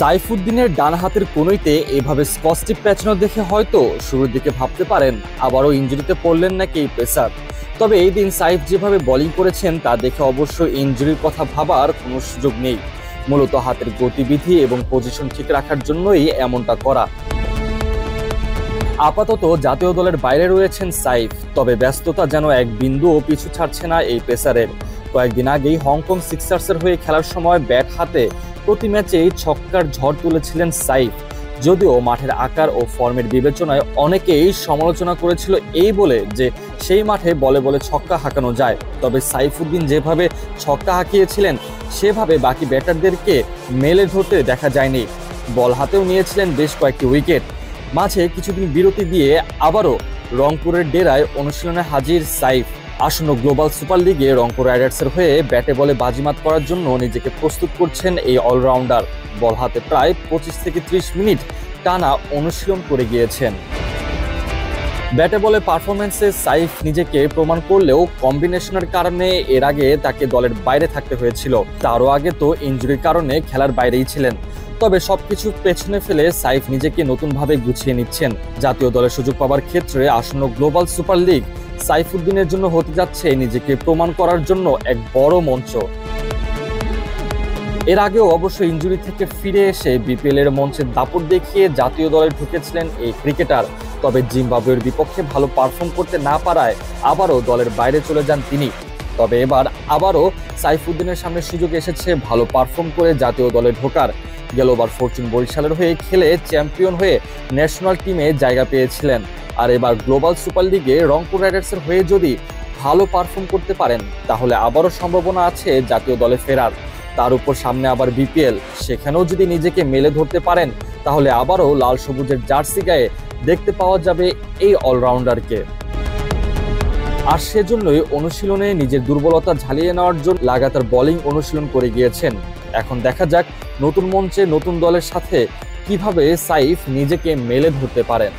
সাইফুদ্দিনের ডান হাতের কনুইতে এভাবে স্পস্টিক প্যাচানো দেখে হয়তো শুরুর দিকে ভাবতে পারেন আবারও ইনজুরিতে পড়লেন নাকি এই পেসার। তবে এই দিন সাইফ যেভাবে বোলিং করেছেন তা দেখে অবশ্য ইনজুরির কথা ভাবার কোনো সুযোগ নেই। মূলত হাতের গতিবিধি এবং পজিশন ঠিক রাখার জন্যই এমনটা করা। আপাতত জাতীয় দলের বাইরে রয়েছেন সাইফ, তবে ব্যস্ততা যেন এক বিন্দুও পিছু ছাড়ছে না এই পেসারের। কয়েকদিন আগেই হংকং সিক্সার্সের হয়ে খেলার সময় ব্যাট হাতে প্রতি ম্যাচেই ছক্কার ঝড় তুলেছিলেন সাইফ। যদিও মাঠের আকার ও ফর্মের বিবেচনায় অনেকেই সমালোচনা করেছিল এই বলে যে সেই মাঠে বলে বলে ছক্কা হাঁকানো যায়, তবে সাইফুদ্দিন যেভাবে ছক্কা হাঁকিয়েছিলেন সেভাবে বাকি ব্যাটারদেরকে মেলে ধরতে দেখা যায়নি। বল হাতেও নিয়েছিলেন বেশ কয়েকটি উইকেট। মাঝে কিছুদিন বিরতি দিয়ে আবারও রংপুরের ডেরায় অনুশীলনে হাজির সাইফ। আসন্ন গ্লোবাল সুপার লিগে রংপুর রাইডার্সের হয়ে ব্যাটে বলে বাজিমাত করার জন্য নিজেকে প্রস্তুত করছেন এই অলরাউন্ডার। বল হাতে প্রায় 25 থেকে 30 মিনিট টানা অনুশীলন করে গিয়েছেন। ব্যাটে বলে পারফরমেন্সে সাইফ নিজেকে প্রমাণ করলেও কম্বিনেশনের কারণে এর আগে তাকে দলের বাইরে থাকতে হয়েছিল। তারও আগে তো ইনজুরির কারণে খেলার বাইরেই ছিলেন। তবে সবকিছু পেছনে ফেলে সাইফ নিজেকে নতুনভাবে গুছিয়ে নিচ্ছেন। জাতীয় দলের সুযোগ পাওয়ার ক্ষেত্রে আসন্ন গ্লোবাল সুপার লিগ সাইফুদ্দিনের জন্য হতে যাচ্ছে নিজেকে প্রমাণ করার জন্য এক বড় মঞ্চ। এর আগেও অবশ্য ইনজুরি থেকে ফিরে এসে বিপিএল এর মঞ্চে দাপট দেখিয়ে জাতীয় দলে ঢুকেছিলেন এই ক্রিকেটার। তবে জিম্বাবুয়ের বিপক্ষে ভালো পারফর্ম করতে না পারায় আবারও দলের বাইরে চলে যান তিনি। তবে এবার আবারও সাইফুদ্দিনের সামনে সুযোগ এসেছে ভালো পারফর্ম করে জাতীয় দলে ঢোকার। গেলবার ফরচুন বরিশালের হয়ে খেলে চ্যাম্পিয়ন হয়ে ন্যাশনাল টিমে জায়গা পেয়েছিলেন। আর এবার গ্লোবাল সুপার লিগে রংপুর রাইডার্সের হয়ে যদি ভালো পারফর্ম করতে পারেন তাহলে আবারও সম্ভাবনা আছে জাতীয় দলে ফেরার। তার উপর সামনে আবার বিপিএল, সেখানেও যদি নিজেকে মেলে ধরতে পারেন তাহলে আবারও লাল সবুজের জার্সি গায়ে দেখতে পাওয়া যাবে এই অলরাউন্ডারকে। আর সেজন্যই অনুশীলনে নিজের দুর্বলতা ঝালিয়ে নেওয়ার জন্য লাগাতার বোলিং অনুশীলন করে গিয়েছেন। এখন দেখা যাক নতুন মঞ্চে নতুন দলের সাথে কিভাবে সাইফ নিজেকে মেলে ধরতে পারেন।